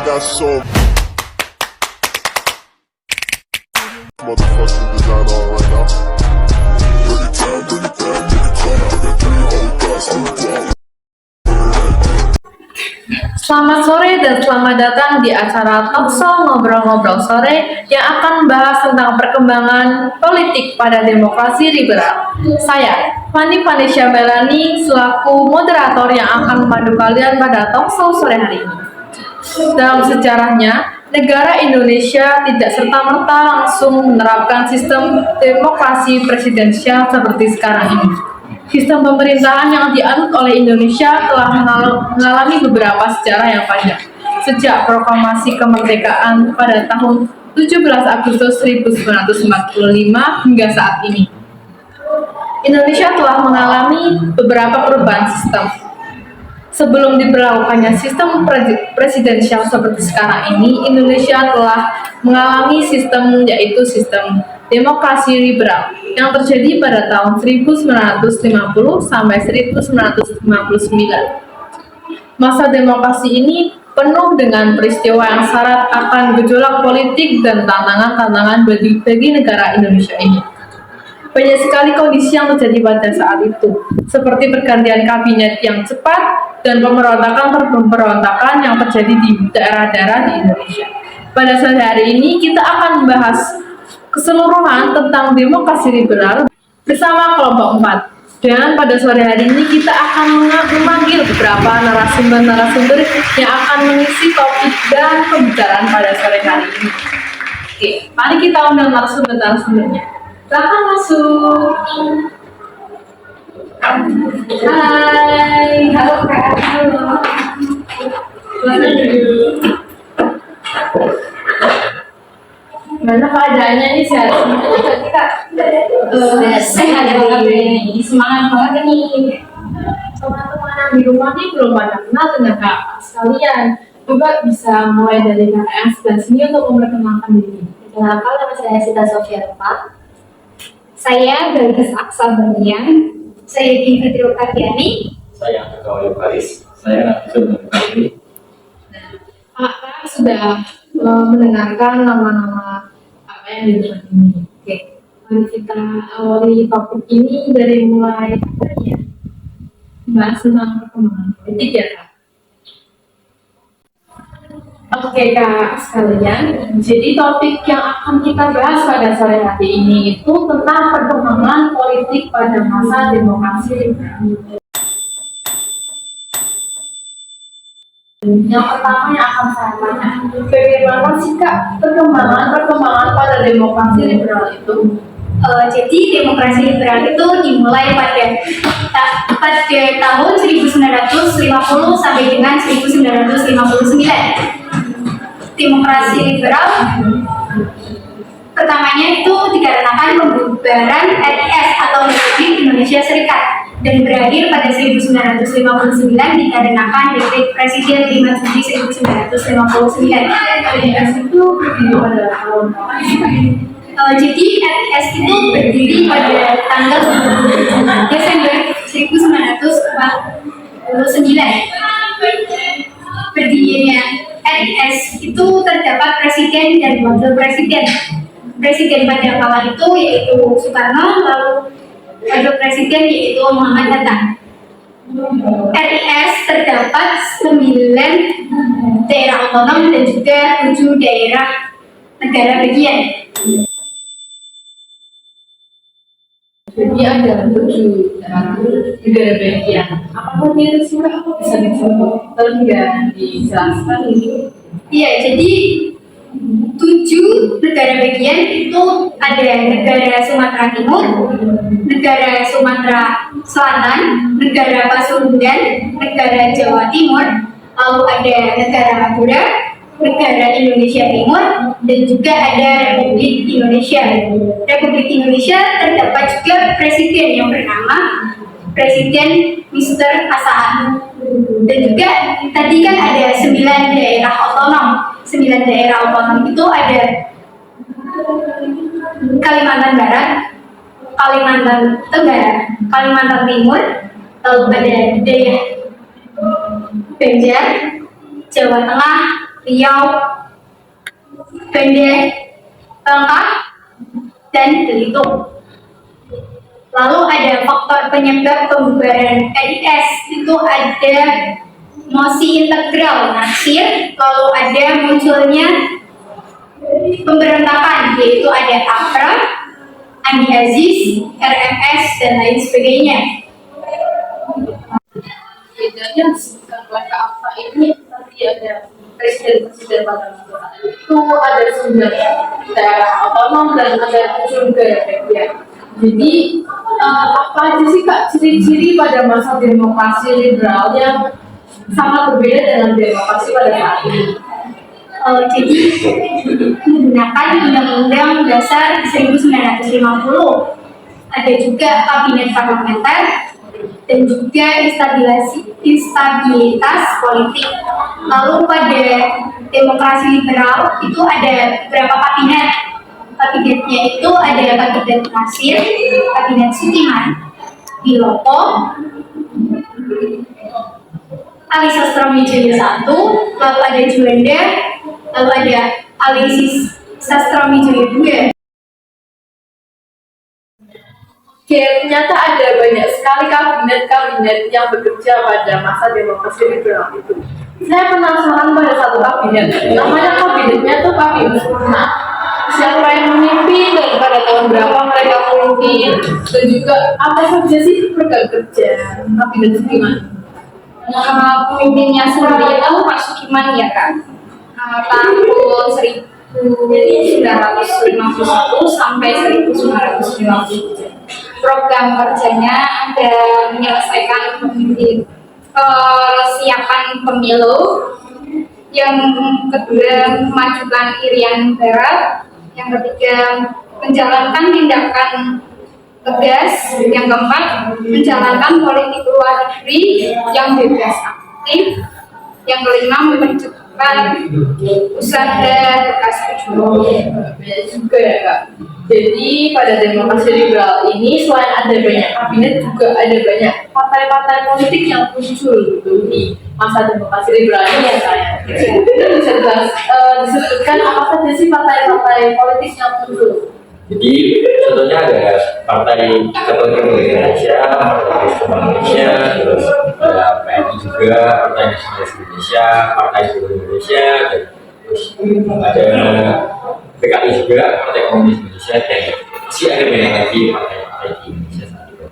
got so motherfucking design on right now. Bring it down, bring it down, bring it down. I got 3 old guys on the ground. Selamat sore dan selamat datang di acara Talkshow Ngobrol-Ngobrol Sore yang akan membahas tentang perkembangan politik pada demokrasi liberal. Saya, Fani Vanesha Melani, selaku moderator yang akan memandu kalian pada Talkshow sore hari ini. Dalam sejarahnya, negara Indonesia tidak serta-merta langsung menerapkan sistem demokrasi presidensial seperti sekarang ini. Sistem pemerintahan yang dianut oleh Indonesia telah mengalami beberapa sejarah yang panjang. Sejak proklamasi kemerdekaan pada tahun 17 Agustus 1945 hingga saat ini, Indonesia telah mengalami beberapa perubahan sistem. Sebelum diberlakukannya sistem presidensial seperti sekarang ini, Indonesia telah mengalami sistem yaitu sistem demokrasi liberal yang terjadi pada tahun 1950 sampai 1959. Masa demokrasi ini penuh dengan peristiwa yang syarat akan gejolak politik dan tantangan-tantangan bagi negara Indonesia ini. Banyak sekali kondisi yang terjadi pada saat itu, seperti pergantian kabinet yang cepat dan pemberontakan yang terjadi di daerah-daerah di Indonesia. Pada sore hari ini kita akan membahas keseluruhan tentang demokrasi liberal bersama kelompok 4. Dan pada sore hari ini kita akan memanggil beberapa narasumber yang akan mengisi topik dan pembicaraan pada sore hari ini. Oke, mari kita undang narasumbernya. Silakan masuk. Hai, halo Kak. Halo. Gimana keadaannya nih, sehat semua tadi Kak? Sehat banget nih, semangat banget nih. Teman-teman di rumah nih belum pada kenal dengan Kak sekalian. Coba bisa mulai dari Kak yang sebelah sini untuk memperkenalkan diri. Kenalkan, nama saya Sita Sofia Rupa. Saya Galis Aksa Berlian. Saya Dinda Triokadiani. Saya Pegawai Paris. Saya Nafsu Berkali. Kak sudah mendengarkan nama-nama apa yang di depan ini. Oke, mari kita awali topik ini dari mulai apa ya? Bahas tentang perkembangan politik ya Kak. Oke Kak sekalian, jadi topik yang akan kita bahas pada sore hari ini itu tentang perkembangan politik pada masa demokrasi liberal. Yang pertama yang akan saya tanya, bagaimana sih Kak perkembangan pada demokrasi liberal itu? Jadi demokrasi liberal itu dimulai pada tahun 1950 sampai dengan 1959. Demokrasi liberal pertamanya itu dikarenakan pembubaran RIS atau Republik Indonesia Serikat dan berakhir pada 1959 dikarenakan Dekret Presiden 5 Juli 1959. RIS itu berdiri pada tahun Jadi RIS itu berdiri pada tanggal 27 Desember 1949. Berdirinya RIS itu terdapat presiden dan wakil presiden. Presiden pada kala itu yaitu Soekarno, lalu wakil presiden yaitu Muhammad Hatta. RIS terdapat 9 daerah otonom dan juga 7 daerah negara bagian. Jadi ada 7 negara bagian. Apa itu sih Kak? Bisa disebut dan dijelaskan ini? Iya, jadi 7 negara bagian itu ada negara Sumatera Timur, negara Sumatera Selatan, negara Pasundan, negara Jawa Timur, lalu ada negara Madura, negara Indonesia Timur, dan juga ada Republik Indonesia. Republik Indonesia terdapat juga presiden yang bernama Presiden Mr. Hasan. Dan juga tadi kan ada 9 daerah otonom. 9 daerah otonom itu ada Kalimantan Barat, Kalimantan Tenggara, Kalimantan Timur, lalu ada daerah Banjar, Jawa Tengah, Riau, Banda, Bangka, dan Belitung. Lalu ada faktor penyebab pembubaran RIS, itu ada mosi integral naksir, lalu ada munculnya pemberontakan, yaitu ada APRA, Andi Aziz, RMS, dan lain sebagainya. Bedanya disebutkan oleh Kak Afsa ini tadi ada presiden pada masa itu ada 9 daerah otonom dan ada 7 negara bagian. Jadi apa aja sih Kak ciri-ciri pada masa demokrasi liberal yang sangat berbeda dengan demokrasi pada saat ini? Jadi menggunakan Undang-Undang Dasar 1950, ada juga kabinet parlementer, dan juga instabilitas politik. Lalu pada demokrasi liberal itu ada beberapa kabinet. Kabinetnya itu ada kabinet Nasir, kabinet Sudirman, Wilopo, Ali Sastroamidjojo I, lalu ada Juanda, lalu ada Ali Sastroamidjojo II. Oke, ternyata ada banyak sekali kabinet-kabinet yang bekerja pada masa demokrasi liberal itu. Saya penasaran pada satu kabinet, namanya kabinetnya tuh Kabinet Sempurna. Siapa yang memimpin dan pada tahun berapa mereka memimpin, dan juga apa saja sih program kerja kabinet itu gimana? Pemimpinnya sendiri itu Pak Sukiman ya kan, tahun 1951 sampai 1950. Program kerjanya ada menyelesaikan persiapan pemilu, yang kedua memajukan irian barat, yang ketiga menjalankan tindakan tegas, yang keempat menjalankan politik luar negeri yang bebas aktif, yang kelima mempercepat usaha bekas ekspor. Banyak juga ya Kak. Jadi pada demokrasi liberal ini selain ada banyak kabinet juga ada banyak partai-partai politik yang muncul gitu di masa demokrasi liberal ini ya Kak. Bisa disebutkan apa saja sih partai-partai politik yang muncul? Jadi contohnya ada Partai Katolik Indonesia, Partai Kristen Indonesia, terus ada PNI juga, Partai Nasionalis Indonesia, Partai Buruh Indonesia, dan terus ada PKI juga, Partai Komunis Indonesia, dan masih ada banyak lagi partai-partai di Indonesia saat itu.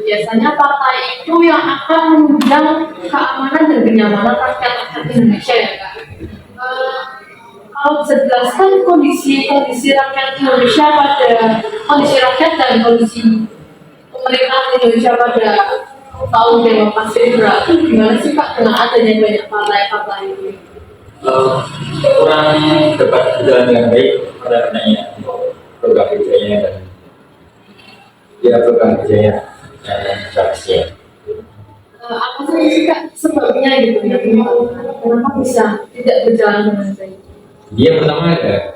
Biasanya partai itu yang akan menunjang keamanan dan kenyamanan rakyat Indonesia ya Kak. Kalau bisa jelaskan kondisi rakyat Indonesia kondisi rakyat dan kondisi pemerintahan Indonesia pada tahun demokrasi liberal itu gimana sih Kak dengan adanya banyak partai-partai ini? Kurang dapat berjalan dengan baik pada adanya program kerjanya dan program kerjanya dan strateginya. Apa sih Kak sebabnya gitu ya? Kenapa bisa tidak berjalan dengan baik? Dia pertama ada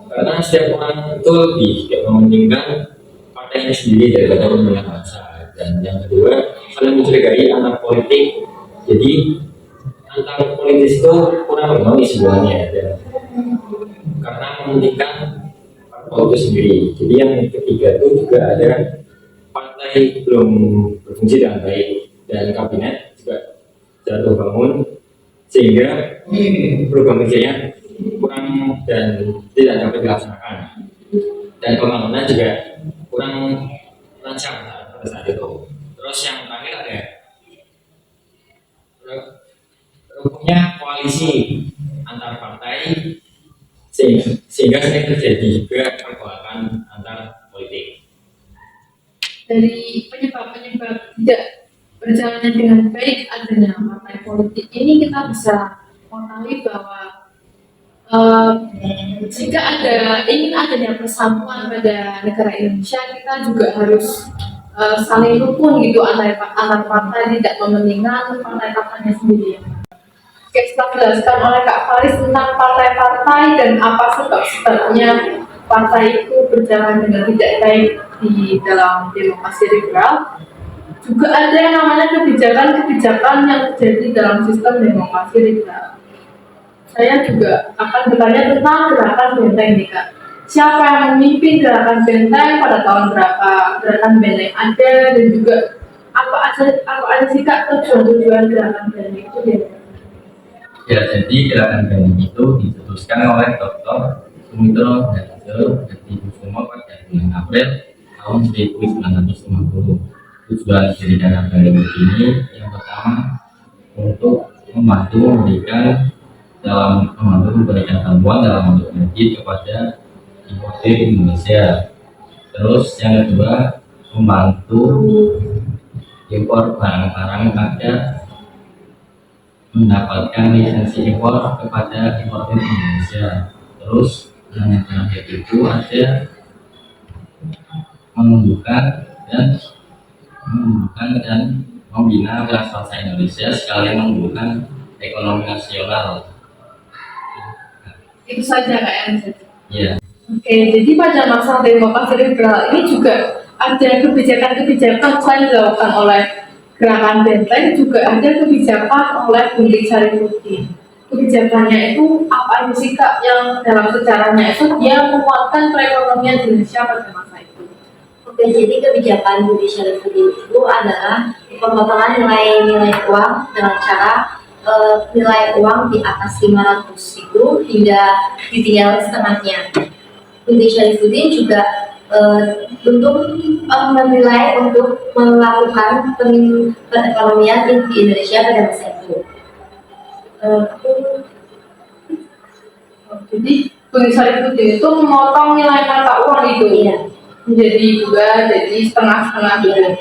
karena setiap orang itu lebih mementingkan partainya sendiri daripada kepentingan bangsa, dan yang kedua saling mencurigai antar politik. Jadi antar politis itu kurang harmonis sebenarnya, dan karena mementingkan parpol itu sendiri. Jadi yang ketiga itu juga ada partai belum berfungsi dengan baik dan kabinet juga jatuh bangun sehingga program kerjanya kurang dan tidak dapat dilaksanakan, dan pembangunan juga kurang lancar pada saat itu. Terus yang terakhir ada punya koalisi antar partai sehingga sering terjadi juga pergolakan antar politik. Dari penyebab-penyebab tidak berjalannya dengan baik adanya partai politik ini kita bisa mengetahui bahwa jika ingin adanya persatuan pada negara Indonesia, kita juga harus saling rukun gitu antar partai, tidak mementingkan partai-partainya sendiri. Oke, setelah dijelaskan oleh Kak Faris tentang partai-partai dan apa sebabnya partai itu berjalan dengan tidak baik di dalam demokrasi liberal, juga ada yang namanya kebijakan-kebijakan yang terjadi dalam sistem demokrasi liberal. saya juga akan bertanya tentang gerakan benteng nih Kak. Siapa yang memimpin gerakan benteng pada tahun berapa? Gerakan benteng ada dan juga apa aja sih Kak tujuan gerakan benteng itu ya? Ya, jadi gerakan benteng itu dicetuskan oleh Dr. Sumitro Harjo Hadikusumo pada bulan April tahun 1950. Tujuan dari gerakan benteng ini yang pertama untuk membantu memberikan bantuan dalam bentuk kredit kepada importer Indonesia. Terus yang kedua membantu impor barang-barang pada mendapatkan lisensi impor kepada importer Indonesia. Terus yang terakhir itu ada menumbuhkan dan membina wira swasta Indonesia sekalian menumbuhkan ekonomi nasional. Itu saja Kak yang bisa. Ya, Oke, jadi pada masa demokrasi liberal ini juga ada kebijakan-kebijakan selain dilakukan oleh gerakan benteng, juga ada kebijakan oleh Gunting Sarifuddin. Kebijakannya itu apa aja sih Kak yang dalam sejarahnya itu dia menguatkan perekonomian Indonesia pada masa itu? Oke, jadi kebijakan Budi Syarifuddin itu adalah pemotongan nilai uang dengan cara nilai uang di atas 500 itu hingga ditinggal setengahnya. Budi Syarifuddin juga untuk menilai untuk melakukan perekonomian di Indonesia pada masa itu. Jadi Gunting Sarifuddin itu memotong nilai mata uang itu Iya. menjadi dua, jadi setengah-setengah gitu.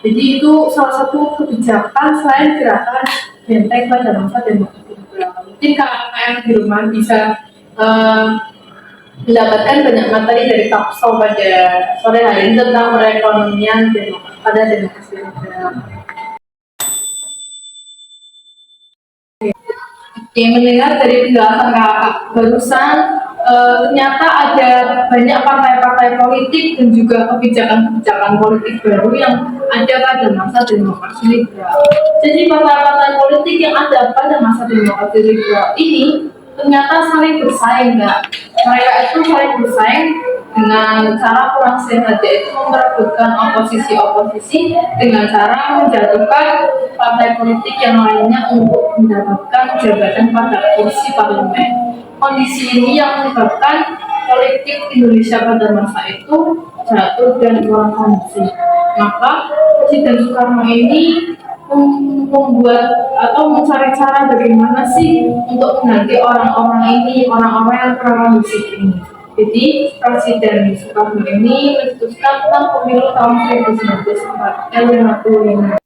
Jadi itu salah satu kebijakan selain gerakan benteng pada masa demokrasi liberal. Mungkin KKN di rumah bisa mendapatkan banyak materi dari Talkshow pada sore hari ini tentang perekonomian pada demokrasi liberal. Oke, mendengar dari penjelasan kakak barusan, ternyata ada banyak partai-partai politik dan juga kebijakan-kebijakan politik baru yang ada pada masa demokrasi liberal. Jadi partai-partai politik yang ada pada masa demokrasi liberal ini ternyata saling bersaing, Kak. Mereka itu saling bersaing dengan cara kurang sehat, yaitu memperebutkan oposisi-oposisi dengan cara menjatuhkan partai politik yang lainnya untuk mendapatkan jabatan pada kursi parlemen. Kondisi ini yang menyebabkan politik Indonesia pada masa itu jatuh dan kurang kondusif. Maka Presiden Soekarno ini membuat atau mencari cara bagaimana sih untuk mengganti orang-orang yang kurang kondusif ini. Jadi Presiden Soekarno ini mencetuskan tentang pemilu tahun 1955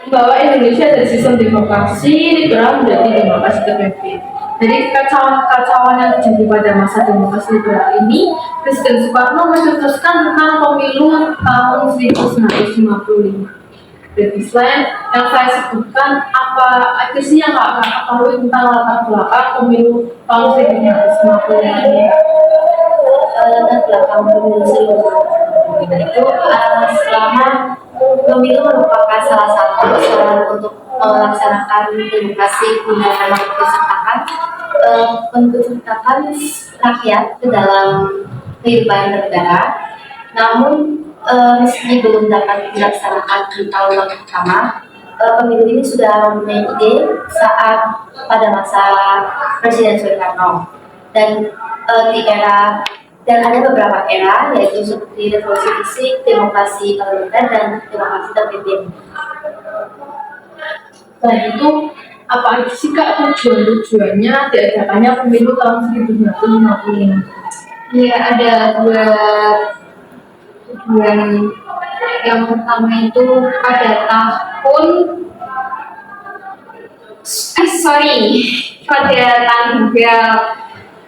bahwa Indonesia dari sistem demokrasi liberal menjadi demokrasi terpimpin. Jadi kekacauan yang terjadi pada masa demokrasi liberal ini, Presiden Soekarno mencetuskan tentang pemilu tahun 1955. Jadi selain yang saya sebutkan, apa aja sih yang nggak ketahui tentang latar belakang pemilu tahun 1955 ini? Latar belakang pemilu itu selama pemilu merupakan salah satu sarana untuk melaksanakan demokrasi guna mengikutsertakan rakyat ke dalam kehidupan negara. Namun meski belum dapat dilaksanakan di tahun pertama, pemilu ini sudah mempunyai ide saat pada masa Presiden Soekarno dan ada beberapa era, yaitu seperti revolusi fisik, demokrasi parlementer, dan demokrasi terpimpin. Selain itu, apa aja sih Kak tujuannya diadakannya pemilu tahun 1955? Ya, ada dua tujuan. Yang pertama itu pada pada tanggal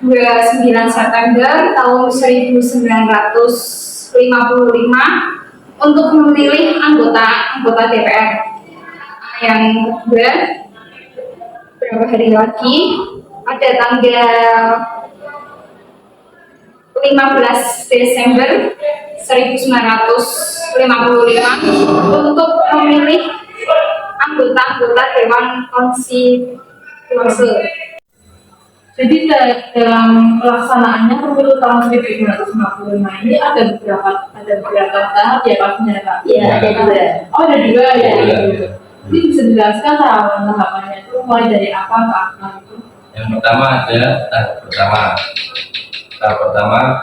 29 September tahun 1955 untuk memilih anggota DPR. Yang kedua, beberapa hari lagi pada tanggal 15 Desember 1955 untuk memilih anggota Dewan dimaksud. Jadi dalam pelaksanaannya pemilu tahun 1955 ini ada beberapa tahap ya pastinya Kak. Iya, ada dua. Oh ada dua ya. Iya. Ini bisa dijelaskan tahapannya itu mulai dari apa ke apa itu? Yang pertama ada tahap pertama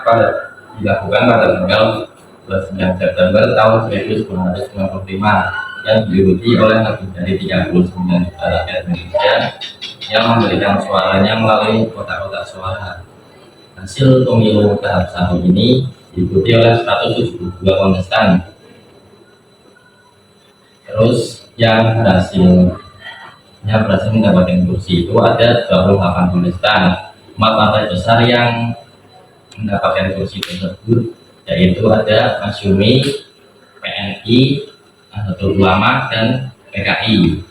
dilakukan pada tanggal 29 September tahun 1955 yang diikuti oleh lebih dari 39 juta rakyat Indonesia yang memberikan suaranya melalui kotak-kotak suara. Hasil pemilu tahap 1 ini diikuti oleh 172 kontestan. Terus yang berhasil mendapatkan kursi itu ada 28 kontestan. 4 partai besar yang mendapatkan kursi tersebut yaitu ada Masyumi, PNI, Nahdlatul Ulama, dan PKI.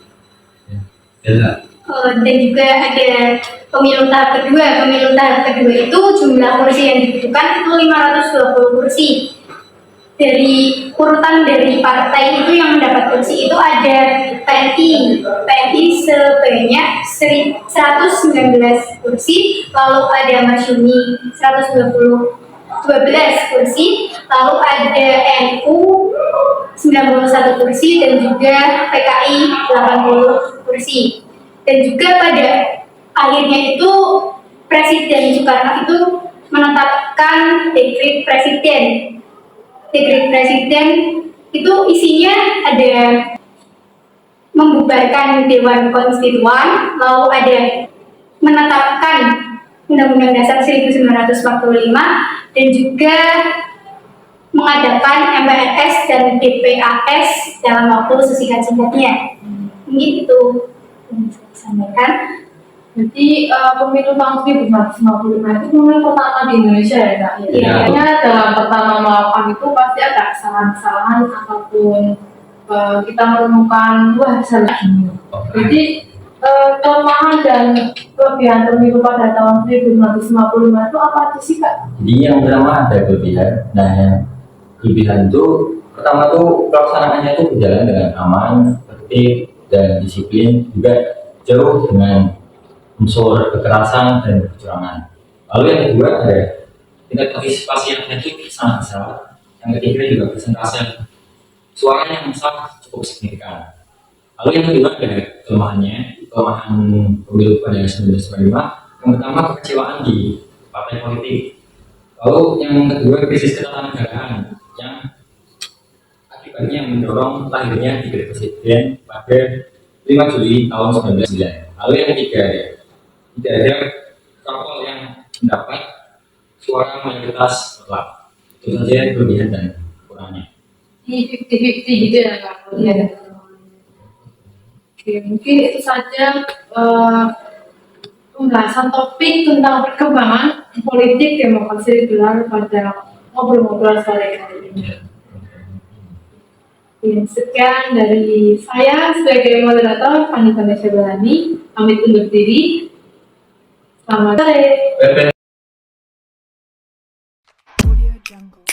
Dan juga ada pemilu tahap kedua. Pemilu tahap kedua itu jumlah kursi yang dibutuhkan itu 520 kursi. Dari urutan dari partai itu yang mendapat kursi itu ada PNI sebanyak 119 kursi, lalu ada Masyumi 12 kursi, lalu ada NU 91 kursi, dan juga PKI 80 kursi. Dan juga pada akhirnya itu Presiden Soekarno itu menetapkan dekret presiden. Dekret presiden itu isinya ada membubarkan Dewan Konstituan, lalu ada menetapkan Undang-Undang Dasar 1945, dan juga mengadakan MPRS dan DPAS dalam waktu sesingkat-singkatnya. Mungkin itu yang saya sampaikan. Jadi pemilu tahun 1955 itu pemilu pertama di Indonesia ya Kak? Iya. Makanya dalam pertama melakukan itu pasti ada kesalahan-kesalahan ataupun kita menemukan wah salah ini. Jadi kelemahan dan kelebihan pemilu pada tahun 1955 itu apa aja sih Kak? Jadi yang pertama ada kelebihan. Nah, yang kelebihan itu pertama tuh pelaksanaannya itu berjalan dengan aman, tertib, dan disiplin, juga jauh dengan unsur kekerasan dan kecurangan. Lalu yang kedua ada tingkat partisipasi yang itu sangat besar. Yang ketiga juga persentase suara yang sangat cukup signifikan. Lalu yang kedua ada kelemahan pemilu pada 1995. Yang pertama kekecewaan di partai politik. Lalu yang kedua krisis ketatanegaraan yang akibatnya mendorong lahirnya dekret presiden pada 5 Juli tahun 1999. Lalu yang ketiga tidak ada parpol yang mendapat suara mayoritas mutlak. Itu saja kelebihan dan kurangnya. Di 50-50 gitu ya Kak? Iya. Oke, mungkin itu saja pembahasan topik tentang perkembangan politik demokrasi liberal pada ngobrol-ngobrol sore kali ini. Sekian dari saya sebagai moderator Fani Vanessa Balani, pamit undur diri. Selamat sore. Audio Jungle.